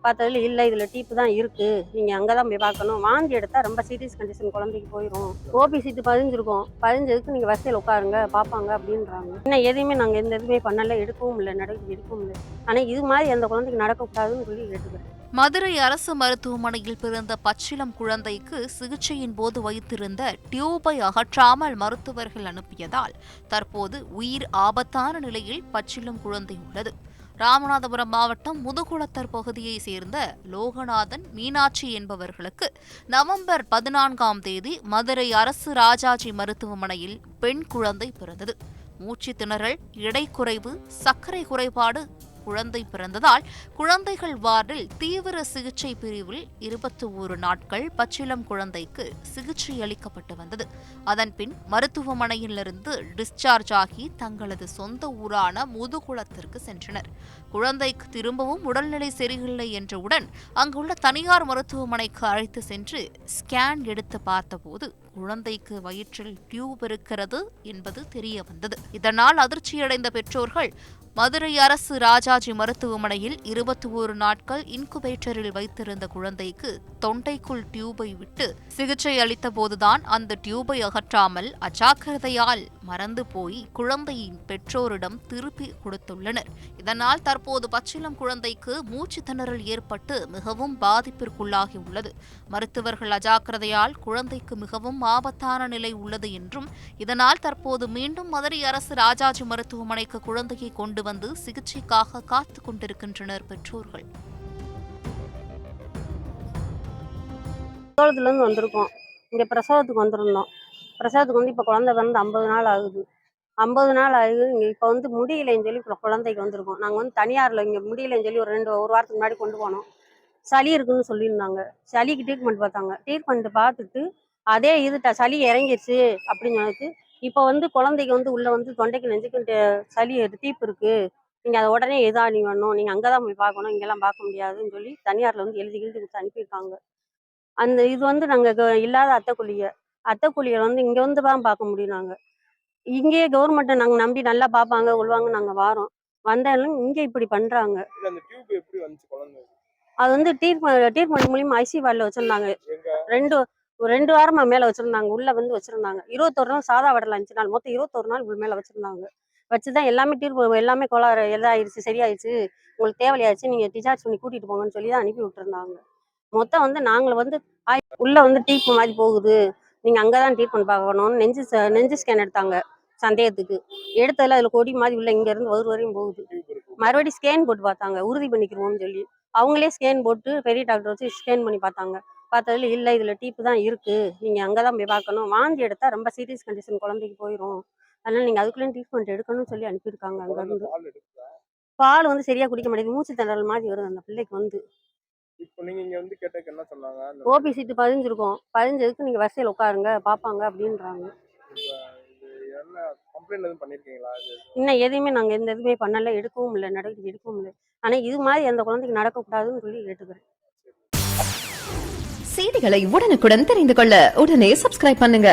பார்த்ததுல இல்லை இதில் டீப்பு தான் இருக்குது, நீங்கள் அங்கே தான் போய் பார்க்கணும். வாந்தி எடுத்தால் ரொம்ப சீரியஸ் கண்டிஷன் குழந்தைக்கு போயிடும். ஓபி சீட்டு பதிஞ்சிருக்கோம், பதிஞ்சதுக்கு நீங்கள் வரிசையில் உட்காருங்க பார்ப்பாங்க அப்படின்றாங்க. இன்னும் எதையுமே நாங்கள் எந்த எதுவுமே பண்ணலை, எடுக்கவும் இல்லை, நடவடிக்கை எடுக்கவும் இல்லை. ஆனால் இது மாதிரி அந்த குழந்தைக்கு நடக்கக்கூடாதுன்னு சொல்லி கேட்டுக்கிறேன். மதுரை அரசு மருத்துவமனையில் பிறந்த பச்சிளம் குழந்தைக்கு சிகிச்சையின் போது வைத்திருந்த டியூபை அகற்றாமல் மருத்துவர்கள் அனுப்பியதால் தற்போது உயிர் ஆபத்தான நிலையில் பச்சிளம் குழந்தை உள்ளது. ராமநாதபுரம் மாவட்டம் முதுகுளத்தர் பகுதியைச் சேர்ந்த லோகநாதன், மீனாட்சி என்பவர்களுக்கு நவம்பர் 14ஆம் தேதி மதுரை அரசு ராஜாஜி மருத்துவமனையில் பெண் குழந்தை பிறந்தது. மூச்சு திணறல், எடை குறைவு, சர்க்கரை குறைபாடு குழந்தை பிறந்ததால் குழந்தைகள் வார்டில் தீவிர சிகிச்சை பிரிவில் 21 நாட்கள் பச்சிளம் குழந்தைக்கு சிகிச்சை அளிக்கப்பட்டு வந்தது. அதன்பின் மருத்துவமனையிலிருந்து டிஸ்சார்ஜ் ஆகி தங்களது சொந்த ஊரான முதுகுளத்திற்கு சென்றனர். குழந்தைக்கு திரும்பவும் உடல்நிலை சரியில்லை என்றவுடன் அங்குள்ள தனியார் மருத்துவமனைக்கு அழைத்து சென்று ஸ்கேன் எடுத்து பார்த்தபோது குழந்தைக்கு வயிற்றில் டியூப் இருக்கிறது என்பது தெரிய வந்தது. இதனால் அதிர்ச்சியடைந்த பெற்றோர்கள் மதுரை அரசு ராஜாஜி மருத்துவமனையில் 21 நாட்கள் இன்குபேட்டரில் வைத்திருந்த குழந்தைக்கு தொண்டைக்குள் டியூபை விட்டு சிகிச்சை அளித்த போதுதான் அந்த டியூபை அகற்றாமல் அஜாக்கிரதையால் மறந்து போய் குழந்தையின் பெற்றோரிடம் திருப்பி கொடுத்துள்ளனர். இதனால் தற்போது பச்சிளம் குழந்தைக்கு மூச்சு திணறல் ஏற்பட்டு மிகவும் பாதிப்பிற்குள்ளாகியுள்ளது. மருத்துவர்கள் அஜாக்கிரதையால் குழந்தைக்கு மிகவும் ஆபத்தான நிலை உள்ளது என்றும், இதனால் தற்போது மீண்டும் மதுரை அரசு ராஜாஜி மருத்துவமனைக்கு குழந்தையை கொண்டு வந்து சிகிச்சைக்காக காத்துக் கொண்டிருக்கின்றனர் பெற்றோர்கள். தோளத்துலேருந்து வந்திருக்கோம், இங்கே பிரசவத்துக்கு வந்திருந்தோம். பிரசவத்துக்கு வந்து இப்போ குழந்தை வந்து 50 நாள் ஆகுது. 50 நாள் ஆகுது. இங்கே இப்போ வந்து முடியலைன்னு சொல்லி இப்போ குழந்தைக்கு வந்திருக்கோம். நாங்கள் வந்து தனியாரில் இங்கே முடியலைன்னு சொல்லி ஒரு வாரத்துக்கு முன்னாடி கொண்டு போனோம். சளி இருக்குன்னு சொல்லியிருந்தாங்க. சளிக்கு ட்ரீட்மெண்ட் பார்த்தாங்க. ட்ரீட்மெண்ட் பார்த்துட்டு அதே இது சளி இறங்கிடுச்சு அப்படின்னு சொல்லிட்டு இப்போ வந்து குழந்தைக்கு வந்து உள்ளே வந்து தொண்டைக்கு நெஞ்சுக்கு சளி டீப் இருக்குது, நீங்கள் அதை உடனே நீ வேணும், நீங்கள் அங்கே தான் போய் பார்க்கணும், இங்கெல்லாம் பார்க்க முடியாதுன்னு சொல்லி தனியாரில் வந்து எழுதி கொடுத்து அனுப்பியிருக்காங்க. அந்த இது வந்து நாங்கள் இல்லாத அத்தைக்குழியை வந்து இங்கே வந்து தான் பார்க்க முடியும். நாங்கள் இங்கேயே கவர்மெண்ட்டை நாங்கள் நம்பி நல்லா பார்ப்பாங்க கொள்வாங்க நாங்கள் வாரோம். வந்தாலும் இங்கே இப்படி பண்ணுறாங்க. அது வந்து ட்ரீட்மெண்ட் மூலியமா ஐசி வார்டில் வச்சுருந்தாங்க. ரெண்டு வாரமா மேலே வச்சுருந்தாங்க. உள்ளே வந்து வச்சுருந்தாங்க. 21 நாள் சாதா வார்டில் 5 நாள், மொத்தம் 21 நாள் மேலே வச்சுருந்தாங்க. வச்சுதான் எல்லாமே கோளாறு இதாகிடுச்சு, சரியாயிடுச்சு, உங்களுக்கு தேவையாச்சு, நீங்கள் டிஸ்சார்ஜ் பண்ணி கூட்டிகிட்டு போங்கன்னு சொல்லி தான் அனுப்பி விட்டுருந்தாங்க. மொத்தம் வந்து நாங்கள் வந்து உள்ளே வந்து டீப் மாதிரி போகுது, நீங்கள் அங்கே தான் ட்ரீட்மெண்ட் பார்க்கணும்னு நெஞ்சு ஸ்கேன் எடுத்தாங்க சந்தேகத்துக்கு. எடுத்ததில் அதில் கொடி மாதிரி உள்ள இங்கேருந்து வரையும் போகுது. மறுபடியும் ஸ்கேன் போட்டு பார்த்தாங்க, உறுதி பண்ணிக்கிறோம்னு சொல்லி. அவங்களே ஸ்கேன் போட்டு பெரிய டாக்டர் வச்சு ஸ்கேன் பண்ணி பார்த்தாங்க. பார்த்ததுல இல்லை இதில் டீப்பு தான் இருக்குது, நீங்கள் அங்கே தான் போய் பார்க்கணும். வாந்தி எடுத்தால் ரொம்ப சீரியஸ் கண்டிஷன் குழந்தைக்கு போயிடும், அதனால் நீங்கள் அதுக்குள்ளேயும் ட்ரீட்மெண்ட் எடுக்கணும்னு சொல்லி அனுப்பியிருக்காங்க. அங்கேருந்து பால் வந்து சரியாக குடிக்க மாட்டேங்குது, மூச்சு திணறல் மாதிரி வருது அந்த பிள்ளைக்கு வந்து. ஓபி சீட்டு பதிஞ்சிருக்கோம், பதிஞ்சதுக்கு நீங்கள் வரிசையில் உட்காருங்க பார்ப்பாங்க அப்படின்றாங்க. இன்னும் எதையுமே நாங்கள் எந்த எதுவுமே பண்ணலை, எடுக்கவும் இல்லை, நடவடிக்கை எடுக்கவும் இல்லை. ஆனால் இது மாதிரி அந்த குழந்தைக்கு நடக்கக்கூடாதுன்னு சொல்லி கேட்டுக்கிறேன். செய்திகளை உடனுக்குடன் தெரிந்து கொள்ள உடனே சப்ஸ்கிரைப் பண்ணுங்க.